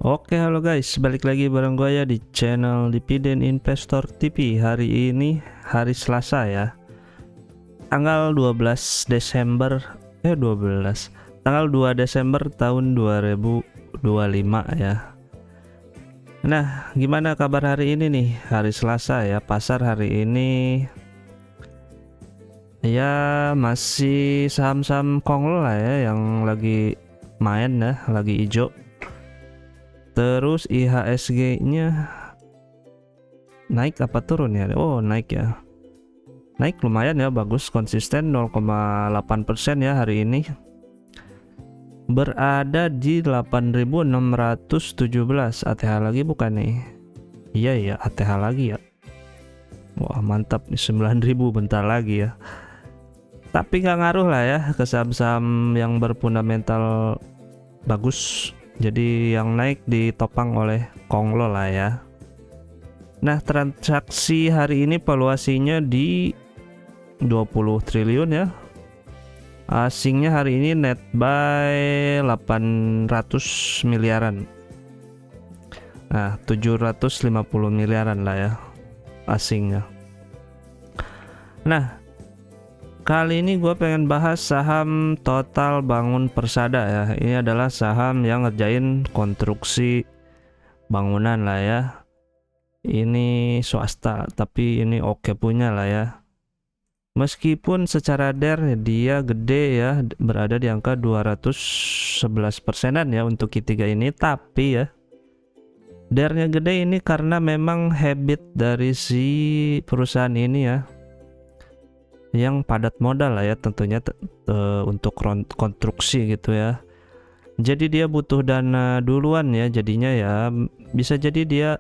Oke, halo guys, balik lagi bareng gue ya di channel Dividen Investor TV. Hari ini hari Selasa ya, tanggal 12 Desember tanggal 2 Desember tahun 2025 ya. Nah, gimana kabar hari ini nih? Hari Selasa ya, pasar hari ini ya masih saham-saham konglo lah ya yang lagi main ya, lagi hijau. Terus IHSG-nya naik apa turun ya? Oh, naik ya. Naik lumayan ya, bagus, konsisten 0,8% ya hari ini. Berada di 8.617. ATH lagi bukan nih? Iya ya, ATH lagi ya. Wah, mantap nih, 9.000 bentar lagi ya. Tapi nggak ngaruh lah ya ke saham-saham yang berfundamental bagus. Jadi yang naik ditopang oleh konglo lah ya. Nah, transaksi hari ini valuasinya di 20 triliun ya. Asingnya hari ini net buy 800 miliaran. Nah, 750 miliaran lah ya asingnya. Nah, kali ini gue pengen bahas saham Total Bangun Persada ya. Ini adalah saham yang ngerjain konstruksi bangunan lah ya. Ini swasta, tapi ini oke punya lah ya. Meskipun secara DER dia gede ya, berada di angka 211%-an ya untuk Q3 ini, tapi ya DER-nya gede ini karena memang habit dari si perusahaan ini ya, yang padat modal lah ya tentunya untuk konstruksi gitu ya. Jadi dia butuh dana duluan ya, jadinya ya bisa jadi dia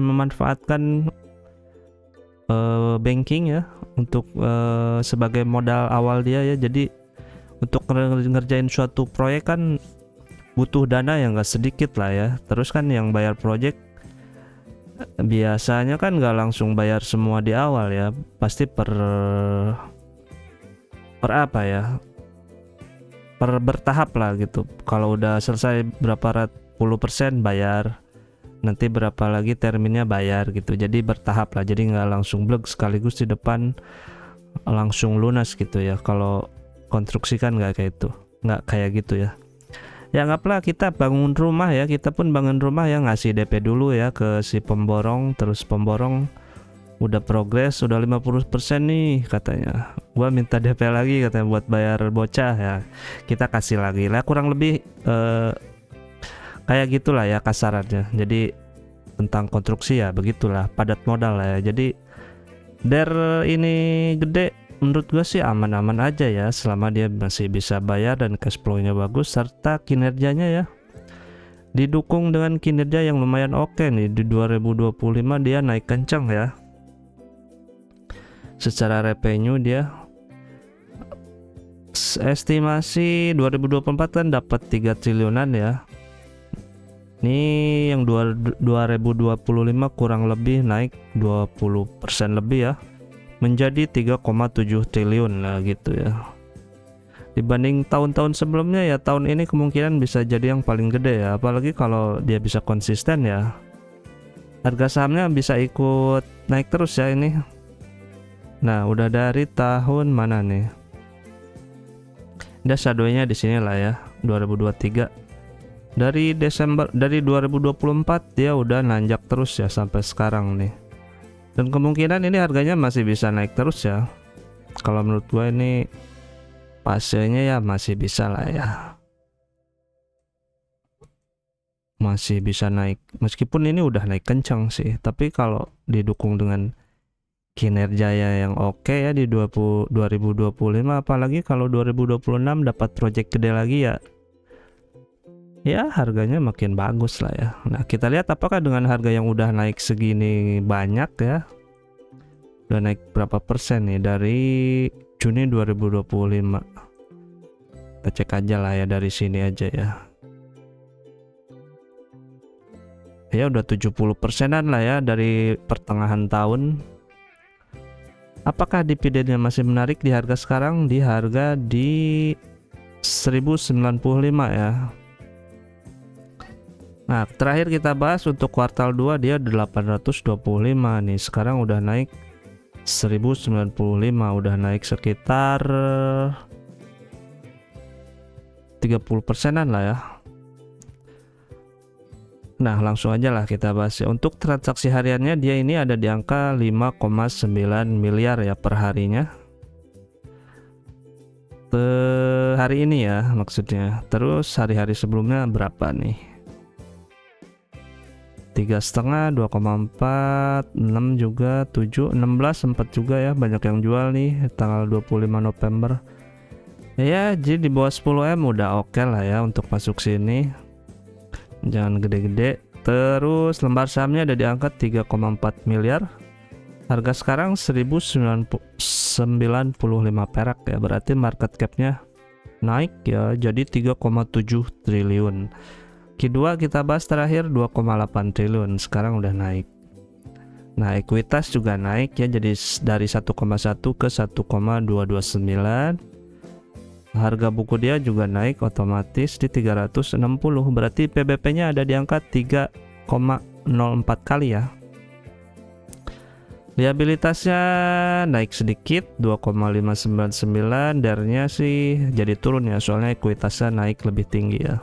memanfaatkan banking ya untuk sebagai modal awal dia ya. Jadi untuk ngerjain suatu proyek kan butuh dana yang gak sedikit lah ya. Terus kan yang bayar proyek biasanya kan nggak langsung bayar semua di awal ya, pasti per bertahap lah gitu. Kalau udah selesai berapa puluh persen bayar, nanti berapa lagi terminnya bayar gitu. Jadi bertahap lah, jadi nggak langsung blek sekaligus di depan langsung lunas gitu ya. Kalau konstruksi kan nggak kayak gitu ya. Ya anggaplah kita bangun rumah ya, kita pun bangun rumah ya, ngasih DP dulu ya ke si pemborong. Terus pemborong udah progres, udah 50% nih katanya, gua minta DP lagi katanya buat bayar bocah ya, kita kasih lagi lah, kurang lebih kayak gitulah ya kasarannya. Jadi tentang konstruksi ya begitulah, padat modal lah ya. Jadi DER ini gede, menurut gue sih aman-aman aja ya, selama dia masih bisa bayar dan cash flow-nya bagus serta kinerjanya ya didukung dengan kinerja yang lumayan oke nih. Di 2025 dia naik kencang ya. Secara revenue dia estimasi 2024 kan dapat 3 triliunan ya. Ini yang 2025 kurang lebih naik 20% lebih ya, menjadi 3,7 triliun lah gitu ya. Dibanding tahun-tahun sebelumnya ya, tahun ini kemungkinan bisa jadi yang paling gede ya, apalagi kalau dia bisa konsisten ya. Harga sahamnya bisa ikut naik terus ya ini. Nah, udah dari tahun mana nih? Udah shadownya di sini lah ya, 2023. Dari 2024 dia udah nanjak terus ya sampai sekarang nih. Dan kemungkinan ini harganya masih bisa naik terus ya. Kalau menurut gue ini pasenya ya masih bisa lah ya, masih bisa naik. Meskipun ini udah naik kencang sih, tapi kalau didukung dengan kinerja yang oke ya di 2025, apalagi kalau 2026 dapat project gede lagi ya harganya makin bagus lah ya. Nah, kita lihat apakah dengan harga yang udah naik segini banyak ya, udah naik berapa persen nih dari Juni 2025. Kita cek aja lah ya dari sini aja ya. Ya udah 70%-an lah ya dari pertengahan tahun. Apakah dividennya masih menarik di harga sekarang? Di harga di 1095 ya. Nah, terakhir kita bahas untuk kuartal 2 dia 825 nih. Sekarang udah naik 1095, udah naik sekitar 30%-an lah ya. Nah, langsung aja lah kita bahas ya. Untuk transaksi hariannya dia ini ada di angka 5,9 miliar ya per harinya. Hari ini ya maksudnya. Terus hari-hari sebelumnya berapa nih? 3,5, 2,4, 6 juga, 7, 16 sempat juga ya, banyak yang jual nih tanggal 25 November. Ya, jadi di bawah 10M udah oke lah ya untuk masuk sini. Jangan gede-gede. Terus lembar sahamnya ada di angka 3,4 miliar. Harga sekarang 1095 perak ya, berarti market capnya naik ya jadi 3,7 triliun. Q2 kita bahas terakhir 2,8 triliun, sekarang udah naik. Nah, ekuitas juga naik ya, jadi dari 1,1 ke 1,229. Harga buku dia juga naik otomatis di 360, berarti PBP-nya ada di angka 3,04 kali ya. Liabilitasnya naik sedikit 2,599, DER-nya sih jadi turun ya, soalnya ekuitasnya naik lebih tinggi ya.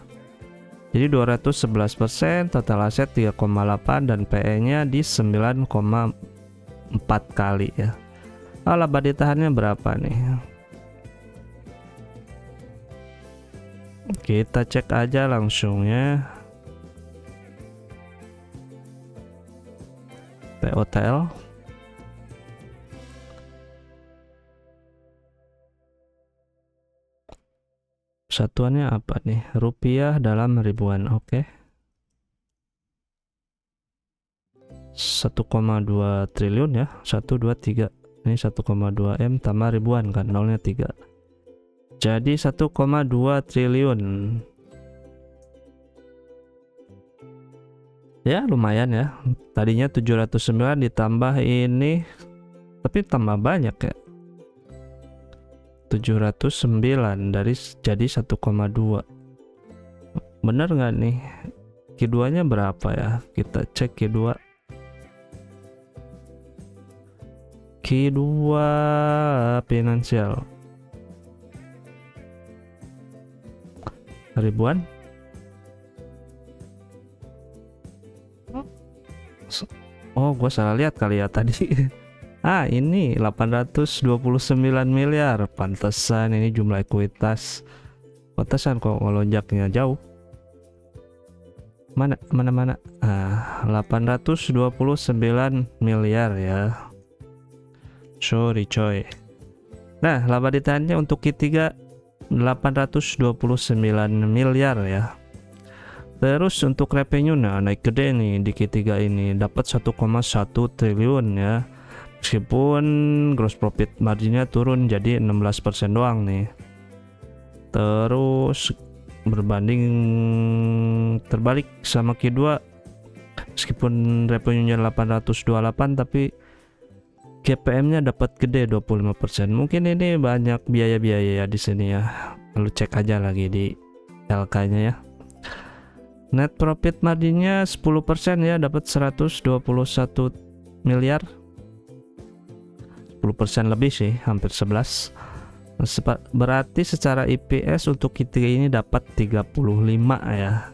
Jadi 211%, total aset 3,8 dan PE-nya di 9,4 kali ya. Laba ditahannya berapa nih? Kita cek aja langsung ya. POTL. Satuannya apa nih? Rupiah dalam ribuan, oke. 1,2 triliun ya, 123. Ini 1,2 M tambah ribuan kan, nolnya 3. Jadi 1,2 triliun. Ya lumayan ya. Tadinya 709 ditambah ini, tapi tambah banyak ya. 709 dari jadi 1,2. Bener nggak nih? Q2 nya berapa ya? Kita cek Q2. Q2 finansial ribuan. Oh, gue salah lihat kali ya tadi. Ini 829 miliar. Pantesan ini jumlah ekuitas. Pantesan kok ngelonjaknya jauh. Mana 829 miliar ya. Sorry coy. Nah, laba ditahannya untuk Q3 829 miliar ya. Terus untuk revenue naik gede nih di Q3 ini, dapat 1,1 triliun ya. Meskipun gross profit marginnya turun jadi 16% doang nih. Terus berbanding terbalik sama Q2, meskipun revenue-nya 828 tapi GPM-nya dapat gede 25%. Mungkin ini banyak biaya-biaya ya di sini ya. Lalu cek aja lagi di LK-nya ya. Net profit marginnya 10% ya, dapat 121 miliar. 10% lebih sih, hampir 11. Berarti secara EPS untuk Q3 ini dapat 35 ya.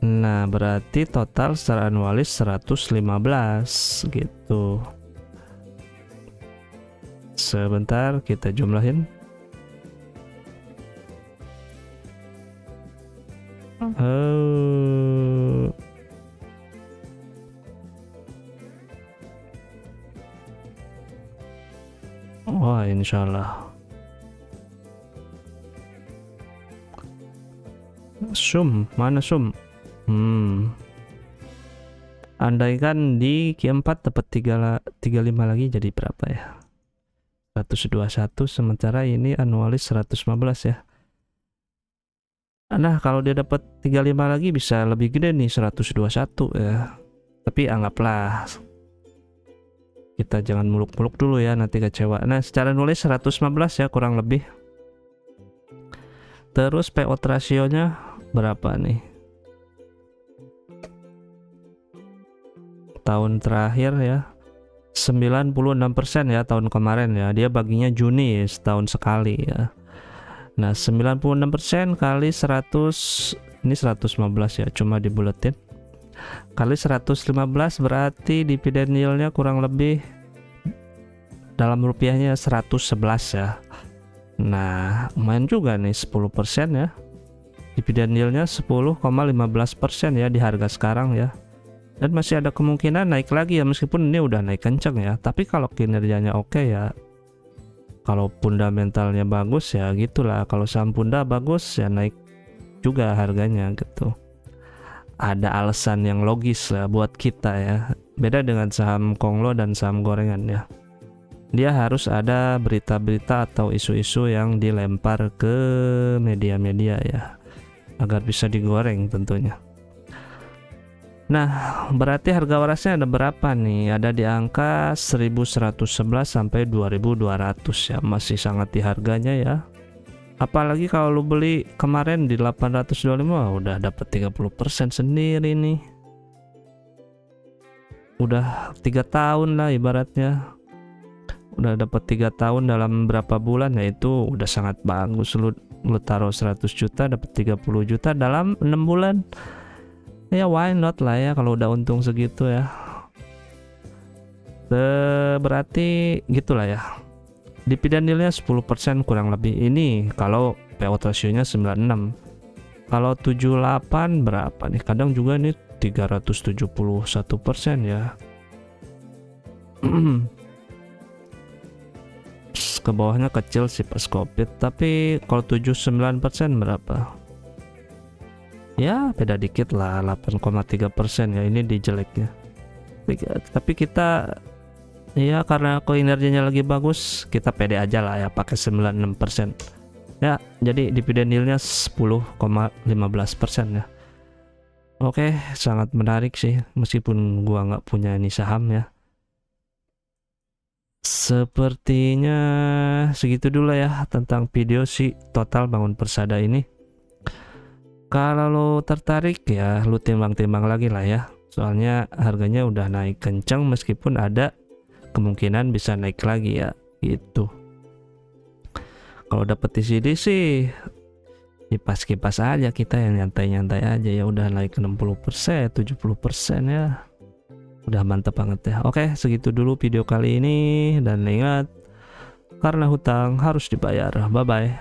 Nah, berarti total secara anualis 115 gitu. Sebentar kita jumlahin. Wah, insyaallah. Mana sum? Andaikan di Q4 dapat 35 lagi jadi berapa ya? 121, sementara ini anualis 115 ya. Nah, kalau dia dapat 35 lagi bisa lebih gede nih, 121 ya. Tapi anggaplah kita jangan muluk-muluk dulu ya, nanti kecewa. Nah, secara nulis 115 ya kurang lebih. Terus payout rasionya berapa nih? Tahun terakhir ya 96% ya tahun kemarin ya. Dia baginya Juni setahun sekali ya. Nah, 96% kali 100, ini 115 ya, cuma dibuletin. Kali 115 berarti dividen yieldnya kurang lebih dalam rupiahnya 111 ya. Nah, lumayan juga nih 10% ya. Dividen yieldnya 10,15% ya di harga sekarang ya. Dan masih ada kemungkinan naik lagi ya, meskipun ini udah naik kenceng ya. Tapi kalau kinerjanya oke ya, kalau fundamentalnya bagus ya gitulah. Kalau saham Punda bagus ya naik juga harganya gitu. Ada alasan yang logis lah buat kita ya. Beda dengan saham Konglo dan saham gorengan ya. Dia harus ada berita-berita atau isu-isu yang dilempar ke media-media ya, agar bisa digoreng tentunya. Nah, berarti harga warasnya ada berapa nih? Ada di angka 1111 sampai 2200 ya. Masih sangat di harganya ya. Apalagi kalau lu beli kemarin di 825 udah dapat 30% sendiri nih. Udah 3 tahun lah ibaratnya. Udah dapat 3 tahun dalam berapa bulan ya, itu udah sangat bagus. Lu taruh 100 juta dapat 30 juta dalam 6 bulan. Ya why not lah ya kalau udah untung segitu ya. Berarti gitulah ya. Dividen yieldnya 10% kurang lebih. Ini kalau payout ratio-nya 96. Kalau 78 berapa nih? Kadang juga nih 371% ya. Ke bawahnya kecil sih pas Covid. Tapi kalau 79% berapa? Ya beda dikit lah, 8,3% ya. Ini di jeleknya. Tapi kita ya karena kinerjanya lagi bagus, kita pede aja lah ya pakai 96% ya. Jadi dividen yieldnya 10,15% ya. Oke, sangat menarik sih meskipun gua nggak punya ini saham ya. Sepertinya segitu dulu ya tentang video si Total Bangun Persada ini. Kalau lo tertarik ya lo timbang-timbang lagi lah ya, soalnya harganya udah naik kencang, meskipun ada kemungkinan bisa naik lagi ya gitu. Kalau dapet di sini sih kipas-kipas aja, kita yang nyantai-nyantai aja ya. Udah naik 60%, 70% ya, udah mantep banget ya. Oke, segitu dulu video kali ini, dan ingat, karena hutang harus dibayar. Bye bye.